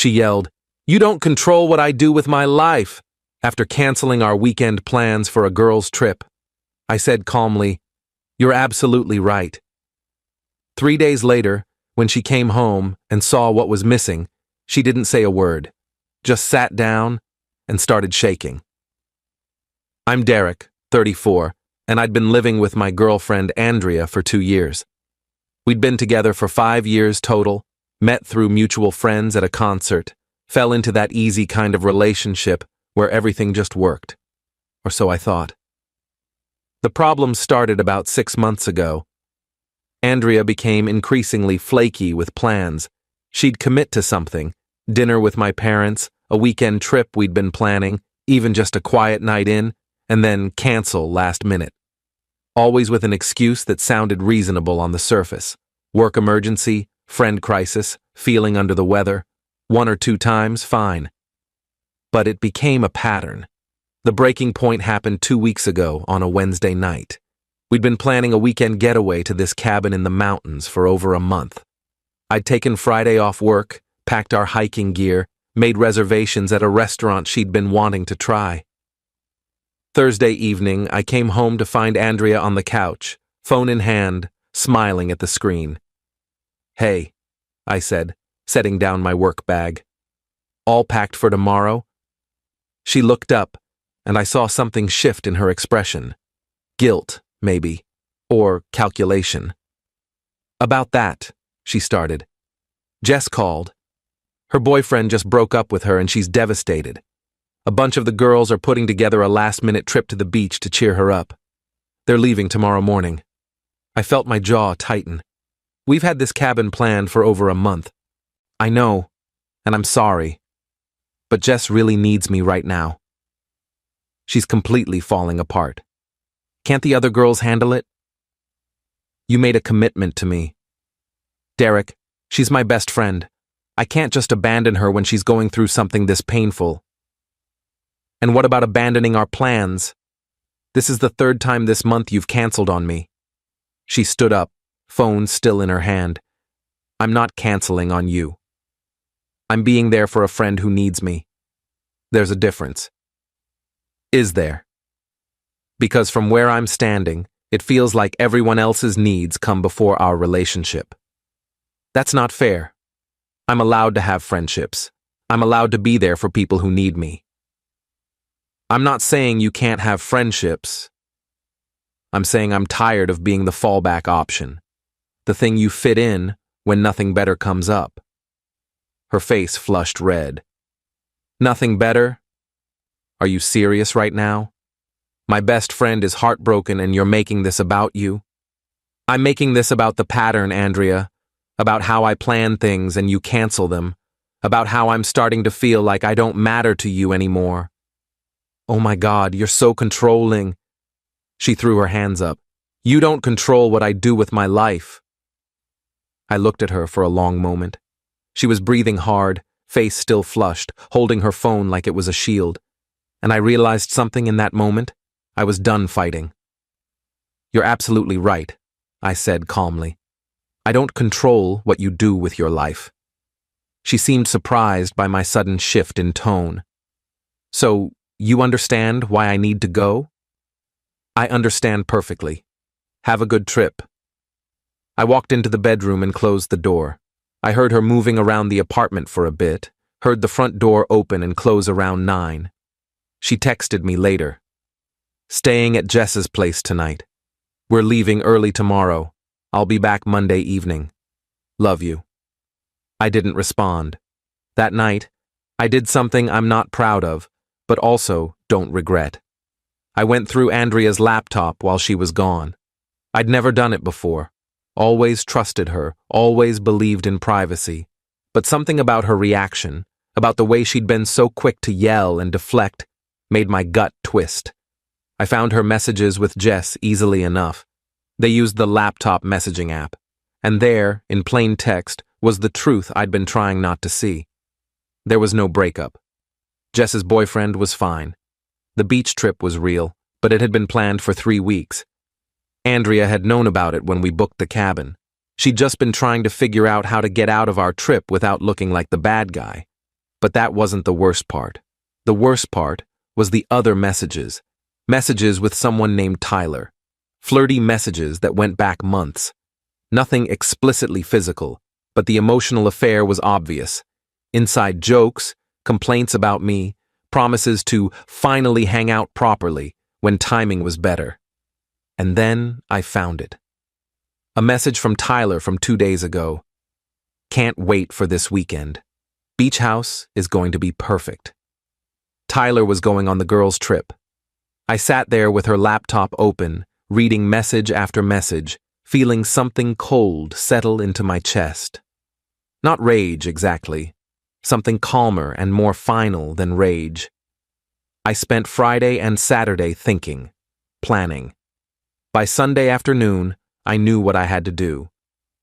She yelled, "You don't control what I do with my life," after canceling our weekend plans for a girls' trip. I said calmly, "You're absolutely right." 3 days later, when she came home and saw what was missing, she didn't say a word, just sat down and started shaking. I'm Derek, 34, and I'd been living with my girlfriend Andrea for 2 years. We'd been together for 5 years total, met through mutual friends at a concert, fell into that easy kind of relationship where everything just worked. Or so I thought. The problem started about 6 months ago. Andrea became increasingly flaky with plans. She'd commit to something, dinner with my parents, a weekend trip we'd been planning, even just a quiet night in, and then cancel last minute. Always with an excuse that sounded reasonable on the surface. Work emergency, friend crisis, feeling under the weather. 1 or 2 times, fine. But it became a pattern. The breaking point happened 2 weeks ago on a Wednesday night. We'd been planning a weekend getaway to this cabin in the mountains for over a month. I'd taken Friday off work, packed our hiking gear, made reservations at a restaurant she'd been wanting to try. Thursday evening, I came home to find Andrea on the couch, phone in hand, smiling at the screen. "Hey," I said, setting down my work bag. "All packed for tomorrow?" She looked up, and I saw something shift in her expression. Guilt, maybe, or calculation. "About that," she started. "Jess called. Her boyfriend just broke up with her and she's devastated. A bunch of the girls are putting together a last-minute trip to the beach to cheer her up. They're leaving tomorrow morning." I felt my jaw tighten. "We've had this cabin planned for over a month. I know, and I'm sorry. But Jess really needs me right now. She's completely falling apart. Can't the other girls handle it? You made a commitment to me. Derek, she's my best friend. I can't just abandon her when she's going through something this painful. And what about abandoning our plans? This is the 3rd time this month you've canceled on me." She stood up, phone still in her hand. "I'm not canceling on you. I'm being there for a friend who needs me. There's a difference." "Is there?" "Because from where I'm standing, it feels like everyone else's needs come before our relationship. That's not fair. I'm allowed to have friendships. I'm allowed to be there for people who need me. I'm not saying you can't have friendships. I'm saying I'm tired of being the fallback option, the thing you fit in when nothing better comes up." Her face flushed red. "Nothing better? Are you serious right now? My best friend is heartbroken and you're making this about you?" "I'm making this about the pattern, Andrea, about how I plan things and you cancel them, about how I'm starting to feel like I don't matter to you anymore." "Oh my God, you're so controlling." She threw her hands up. "You don't control what I do with my life." I looked at her for a long moment. She was breathing hard, face still flushed, holding her phone like it was a shield. And I realized something in that moment. I was done fighting. "You're absolutely right," I said calmly. "I don't control what you do with your life." She seemed surprised by my sudden shift in tone. "So, you understand why I need to go?" "I understand perfectly. Have a good trip." I walked into the bedroom and closed the door. I heard her moving around the apartment for a bit, heard the front door open and close around 9. She texted me later. "Staying at Jess's place tonight. We're leaving early tomorrow. I'll be back Monday evening. Love you." I didn't respond. That night, I did something I'm not proud of, but also don't regret. I went through Andrea's laptop while she was gone. I'd never done it before. Always trusted her, always believed in privacy. But something about her reaction, about the way she'd been so quick to yell and deflect, made my gut twist. I found her messages with Jess easily enough. They used the laptop messaging app. And there, in plain text, was the truth I'd been trying not to see. There was no breakup. Jess's boyfriend was fine. The beach trip was real, but it had been planned for 3 weeks. Andrea had known about it when we booked the cabin. She'd just been trying to figure out how to get out of our trip without looking like the bad guy. But that wasn't the worst part. The worst part was the other messages. Messages with someone named Tyler. Flirty messages that went back months. Nothing explicitly physical, but the emotional affair was obvious. Inside jokes, complaints about me, promises to finally hang out properly when timing was better. And then I found it. A message from Tyler from 2 days ago. Can't wait for this weekend. Beach house is going to be perfect. Tyler was going on the girls' trip. I sat there with her laptop open, reading message after message, feeling something cold settle into my chest. Not rage, exactly. Something calmer and more final than rage. I spent Friday and Saturday thinking, planning. By Sunday afternoon, I knew what I had to do.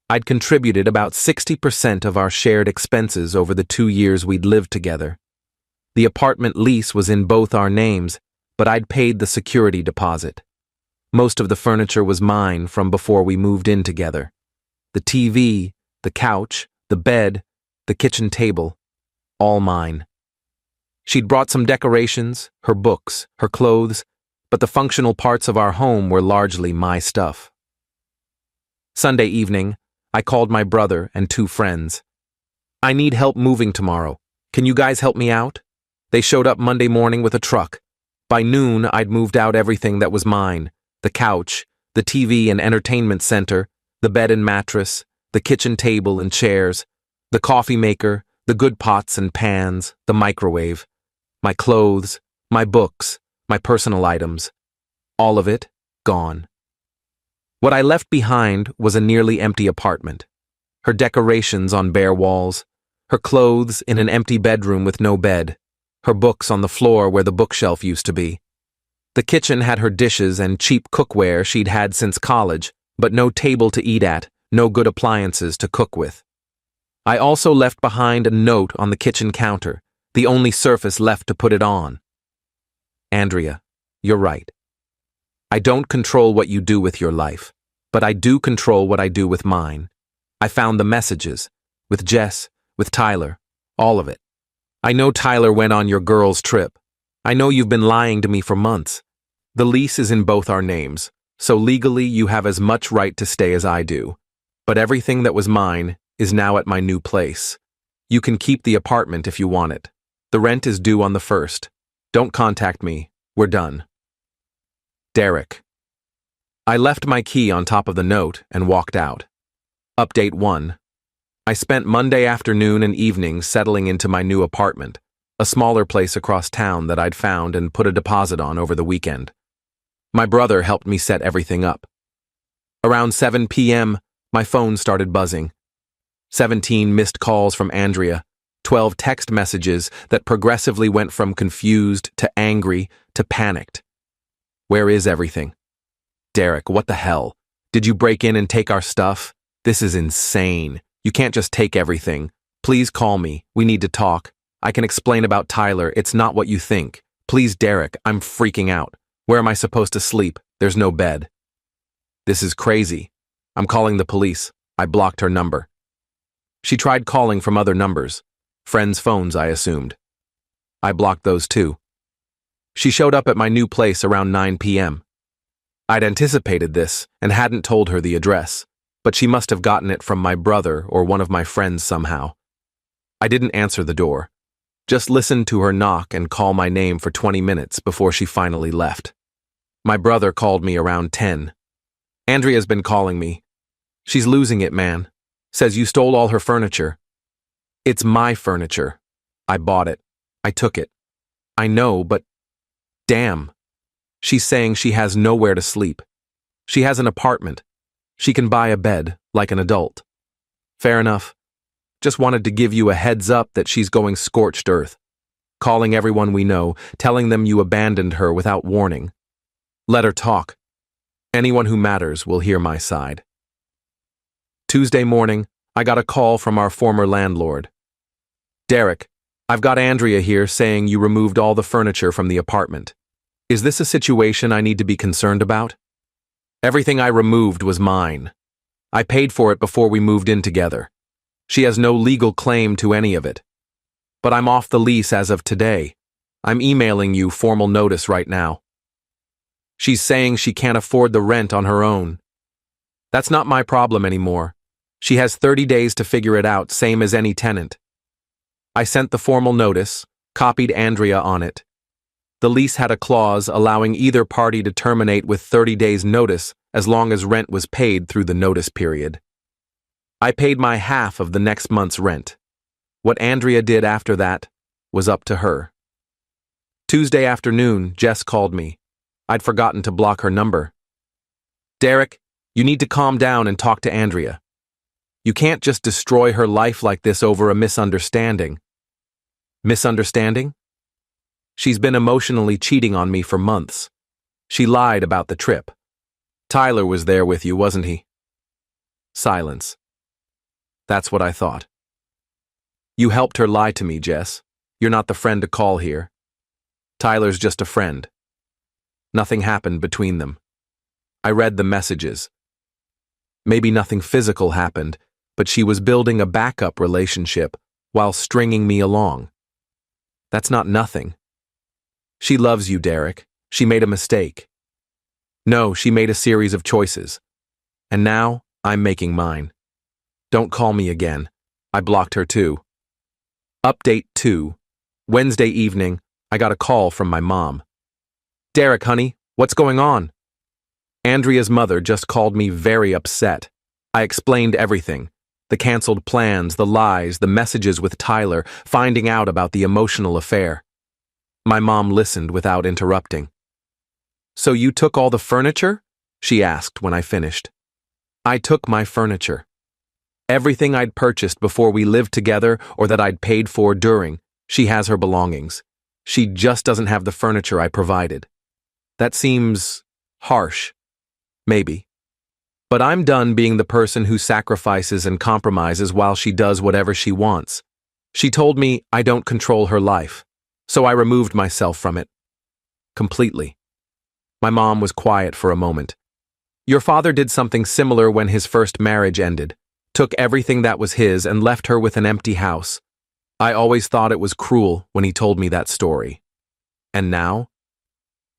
I'd contributed about 60% of our shared expenses over the 2 years we'd lived together. The apartment lease was in both our names, but I'd paid the security deposit. Most of the furniture was mine from before we moved in together. The TV, the couch, the bed, the kitchen table, all mine. She'd brought some decorations, her books, her clothes, but the functional parts of our home were largely my stuff. Sunday evening, I called my brother and 2 friends. I need help moving tomorrow. Can you guys help me out? They showed up Monday morning with a truck. By noon, I'd moved out everything that was mine. The couch, the TV and entertainment center, the bed and mattress, the kitchen table and chairs, the coffee maker, the good pots and pans, the microwave, my clothes, my books, my personal items. All of it, gone. What I left behind was a nearly empty apartment. Her decorations on bare walls, her clothes in an empty bedroom with no bed, her books on the floor where the bookshelf used to be. The kitchen had her dishes and cheap cookware she'd had since college, but no table to eat at, no good appliances to cook with. I also left behind a note on the kitchen counter, the only surface left to put it on. Andrea, you're right. I don't control what you do with your life, but I do control what I do with mine. I found the messages, with Jess, with Tyler, all of it. I know Tyler went on your girls' trip. I know you've been lying to me for months. The lease is in both our names, so legally you have as much right to stay as I do. But everything that was mine is now at my new place. You can keep the apartment if you want it. The rent is due on the 1st. Don't contact me. We're done. Derek. I left my key on top of the note and walked out. Update 1. I spent Monday afternoon and evening settling into my new apartment, a smaller place across town that I'd found and put a deposit on over the weekend. My brother helped me set everything up. Around 7 p.m., my phone started buzzing. 17 missed calls from Andrea, 12 text messages that progressively went from confused to angry to panicked. Where is everything? Derek, what the hell? Did you break in and take our stuff? This is insane. You can't just take everything. Please call me. We need to talk. I can explain about Tyler. It's not what you think. Please, Derek, I'm freaking out. Where am I supposed to sleep? There's no bed. This is crazy. I'm calling the police. I blocked her number. She tried calling from other numbers. Friends' phones, I assumed. I blocked those too. She showed up at my new place around 9 p.m. I'd anticipated this and hadn't told her the address, but she must have gotten it from my brother or one of my friends somehow. I didn't answer the door, just listened to her knock and call my name for 20 minutes before she finally left. My brother called me around 10. Andrea's been calling me. She's losing it, man. Says you stole all her furniture. It's my furniture. I bought it. I took it. I know, but damn. She's saying she has nowhere to sleep. She has an apartment. She can buy a bed, like an adult. Fair enough. Just wanted to give you a heads up that she's going scorched earth. Calling everyone we know, telling them you abandoned her without warning. Let her talk. Anyone who matters will hear my side. Tuesday morning, I got a call from our former landlord. Derek, I've got Andrea here saying you removed all the furniture from the apartment. Is this a situation I need to be concerned about? Everything I removed was mine. I paid for it before we moved in together. She has no legal claim to any of it. But I'm off the lease as of today. I'm emailing you formal notice right now. She's saying she can't afford the rent on her own. That's not my problem anymore. She has 30 days to figure it out, same as any tenant. I sent the formal notice, copied Andrea on it. The lease had a clause allowing either party to terminate with 30 days' notice as long as rent was paid through the notice period. I paid my half of the next month's rent. What Andrea did after that was up to her. Tuesday afternoon, Jess called me. I'd forgotten to block her number. Derek, you need to calm down and talk to Andrea. You can't just destroy her life like this over a misunderstanding. Misunderstanding? She's been emotionally cheating on me for months. She lied about the trip. Tyler was there with you, wasn't he? Silence. That's what I thought. You helped her lie to me, Jess. You're not the friend to call here. Tyler's just a friend. Nothing happened between them. I read the messages. Maybe nothing physical happened, but she was building a backup relationship while stringing me along. That's not nothing. She loves you, Derek. She made a mistake. No, she made a series of choices. And now, I'm making mine. Don't call me again. I blocked her too. Update 2. Wednesday evening, I got a call from my mom. Derek, honey, what's going on? Andrea's mother just called me very upset. I explained everything. The canceled plans, the lies, the messages with Tyler, finding out about the emotional affair. My mom listened without interrupting. So you took all the furniture? She asked when I finished. I took my furniture. Everything I'd purchased before we lived together or that I'd paid for during, she has her belongings. She just doesn't have the furniture I provided. That seems harsh. Maybe. But I'm done being the person who sacrifices and compromises while she does whatever she wants. She told me I don't control her life, so I removed myself from it. Completely. My mom was quiet for a moment. Your father did something similar when his first marriage ended. Took everything that was his and left her with an empty house. I always thought it was cruel when he told me that story. And now?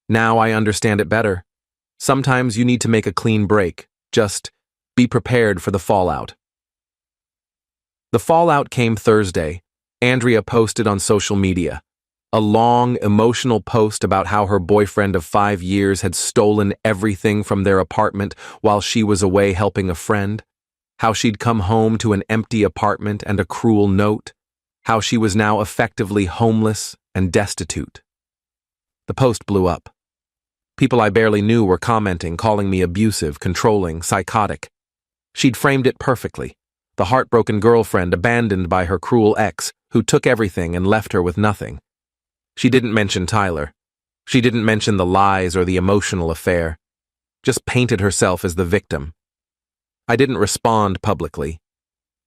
Now I understand it better. Sometimes you need to make a clean break. Just be prepared for the fallout. The fallout came Thursday. Andrea posted on social media. A long, emotional post about how her boyfriend of 5 years had stolen everything from their apartment while she was away helping a friend. How she'd come home to an empty apartment and a cruel note. How she was now effectively homeless and destitute. The post blew up. People I barely knew were commenting, calling me abusive, controlling, psychotic. She'd framed it perfectly. The heartbroken girlfriend abandoned by her cruel ex, who took everything and left her with nothing. She didn't mention Tyler. She didn't mention the lies or the emotional affair. Just painted herself as the victim. I didn't respond publicly.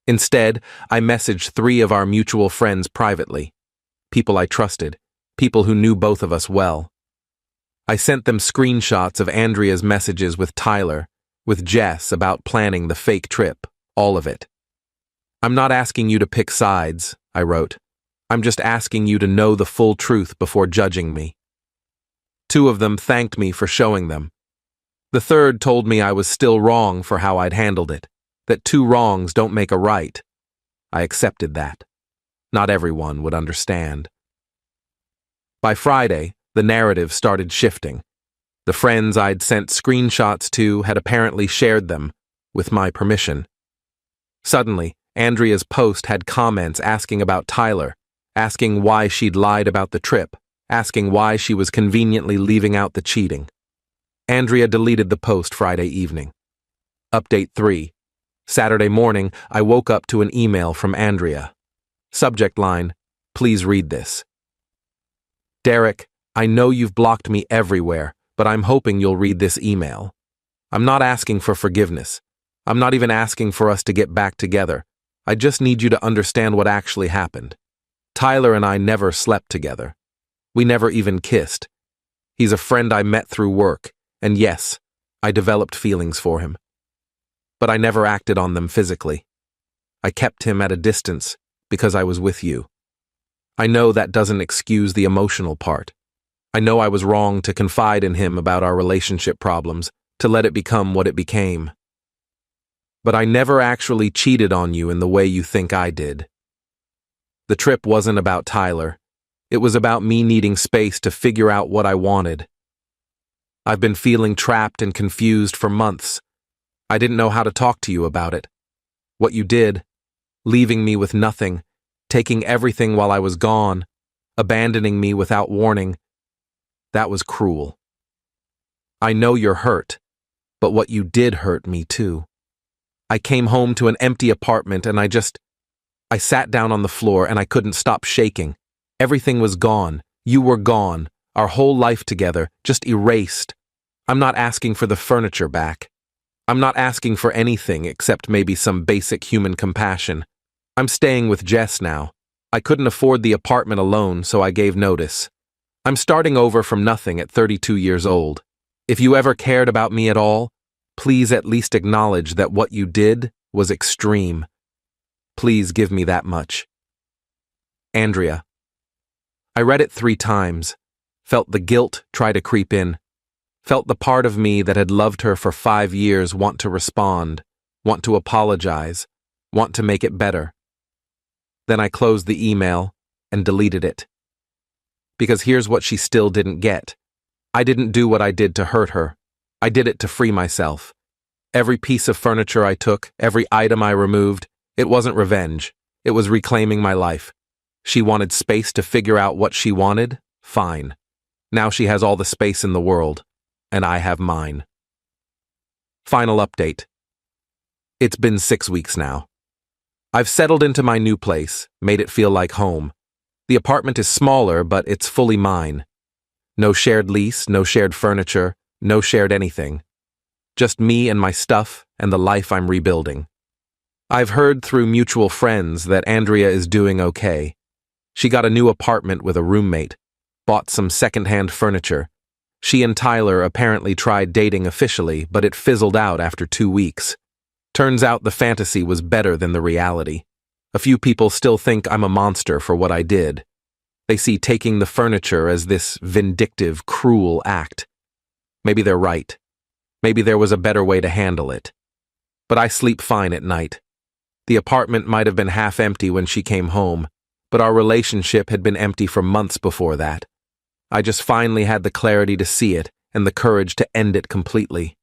Instead, I messaged 3 of our mutual friends privately. People I trusted. People who knew both of us well. I sent them screenshots of Andrea's messages with Tyler, with Jess about planning the fake trip, all of it. I'm not asking you to pick sides, I wrote. I'm just asking you to know the full truth before judging me. 2 of them thanked me for showing them. The 3rd told me I was still wrong for how I'd handled it, that 2 wrongs don't make a right. I accepted that. Not everyone would understand. By Friday, the narrative started shifting. The friends I'd sent screenshots to had apparently shared them, with my permission. Suddenly, Andrea's post had comments asking about Tyler, asking why she'd lied about the trip, asking why she was conveniently leaving out the cheating. Andrea deleted the post Friday evening. Update 3. Saturday morning, I woke up to an email from Andrea. Subject line, please read this. Derek, I know you've blocked me everywhere, but I'm hoping you'll read this email. I'm not asking for forgiveness. I'm not even asking for us to get back together. I just need you to understand what actually happened. Tyler and I never slept together. We never even kissed. He's a friend I met through work, and yes, I developed feelings for him. But I never acted on them physically. I kept him at a distance because I was with you. I know that doesn't excuse the emotional part. I know I was wrong to confide in him about our relationship problems, to let it become what it became. But I never actually cheated on you in the way you think I did. The trip wasn't about Tyler. It was about me needing space to figure out what I wanted. I've been feeling trapped and confused for months. I didn't know how to talk to you about it. What you did, leaving me with nothing, taking everything while I was gone, abandoning me without warning, that was cruel. I know you're hurt, but what you did hurt me too. I came home to an empty apartment and I sat down on the floor and I couldn't stop shaking. Everything was gone. You were gone. Our whole life together, just erased. I'm not asking for the furniture back. I'm not asking for anything except maybe some basic human compassion. I'm staying with Jess now. I couldn't afford the apartment alone, so I gave notice. I'm starting over from nothing at 32 years old. If you ever cared about me at all, please at least acknowledge that what you did was extreme. Please give me that much. Andrea. I read it 3 times, felt the guilt try to creep in, felt the part of me that had loved her for 5 years want to respond, want to apologize, want to make it better. Then I closed the email and deleted it. Because here's what she still didn't get. I didn't do what I did to hurt her. I did it to free myself. Every piece of furniture I took, every item I removed, it wasn't revenge. It was reclaiming my life. She wanted space to figure out what she wanted? Fine. Now she has all the space in the world, and I have mine. Final update. It's been 6 weeks now. I've settled into my new place, made it feel like home. The apartment is smaller, but it's fully mine. No shared lease, no shared furniture, no shared anything. Just me and my stuff and the life I'm rebuilding. I've heard through mutual friends that Andrea is doing okay. She got a new apartment with a roommate, bought some secondhand furniture. She and Tyler apparently tried dating officially, but it fizzled out after 2 weeks. Turns out the fantasy was better than the reality. A few people still think I'm a monster for what I did. They see taking the furniture as this vindictive, cruel act. Maybe they're right. Maybe there was a better way to handle it. But I sleep fine at night. The apartment might have been half empty when she came home, but our relationship had been empty for months before that. I just finally had the clarity to see it and the courage to end it completely.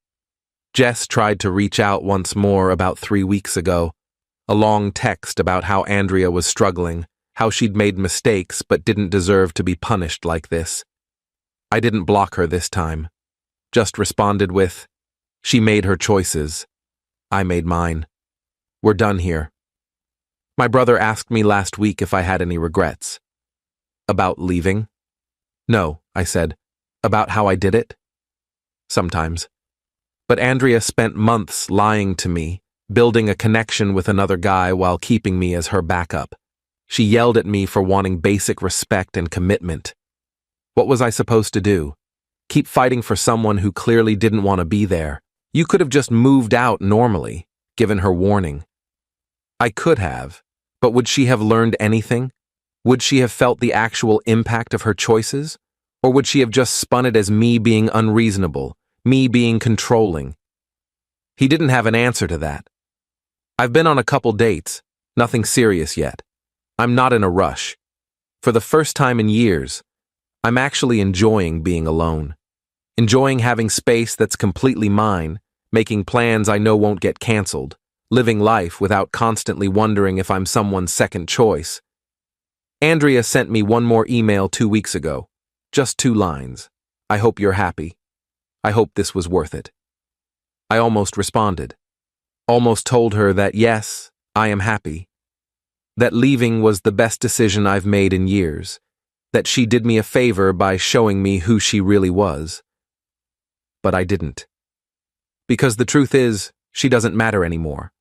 Jess tried to reach out once more about 3 weeks ago. A long text about how Andrea was struggling, how she'd made mistakes but didn't deserve to be punished like this. I didn't block her this time. Just responded with, "She made her choices. I made mine. We're done here." My brother asked me last week if I had any regrets. About leaving? No, I said. About how I did it? Sometimes. But Andrea spent months lying to me, building a connection with another guy while keeping me as her backup. She yelled at me for wanting basic respect and commitment. What was I supposed to do? Keep fighting for someone who clearly didn't want to be there? You could have just moved out normally, given her warning. I could have, but would she have learned anything? Would she have felt the actual impact of her choices? Or would she have just spun it as me being unreasonable, me being controlling? He didn't have an answer to that. I've been on a couple dates, nothing serious yet. I'm not in a rush. For the first time in years, I'm actually enjoying being alone. Enjoying having space that's completely mine, making plans I know won't get canceled, living life without constantly wondering if I'm someone's second choice. Andrea sent me one more email 2 weeks ago. Just 2 lines. "I hope you're happy. I hope this was worth it." I almost responded. Almost told her that yes, I am happy. That leaving was the best decision I've made in years. That she did me a favor by showing me who she really was. But I didn't. Because the truth is, she doesn't matter anymore.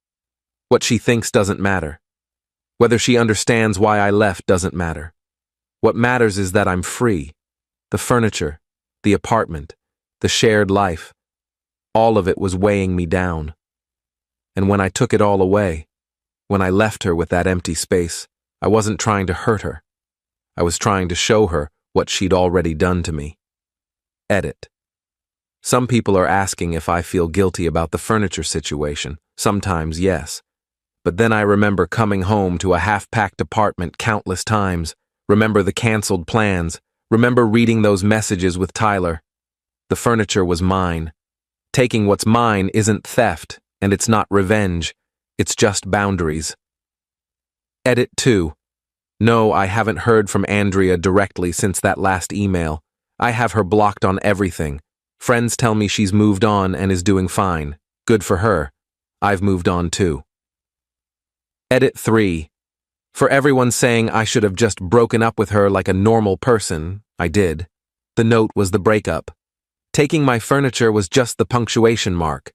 What she thinks doesn't matter. Whether she understands why I left doesn't matter. What matters is that I'm free. The furniture, the apartment, the shared life, all of it was weighing me down. And when I took it all away, when I left her with that empty space, I wasn't trying to hurt her. I was trying to show her what she'd already done to me. Edit. Some people are asking if I feel guilty about the furniture situation. Sometimes, yes. But then I remember coming home to a half-packed apartment countless times, remember the canceled plans, remember reading those messages with Tyler. The furniture was mine. Taking what's mine isn't theft, and it's not revenge. It's just boundaries. Edit 2. No, I haven't heard from Andrea directly since that last email. I have her blocked on everything. Friends tell me she's moved on and is doing fine. Good for her. I've moved on too. Edit 3. For everyone saying I should have just broken up with her like a normal person, I did. The note was the breakup. Taking my furniture was just the punctuation mark.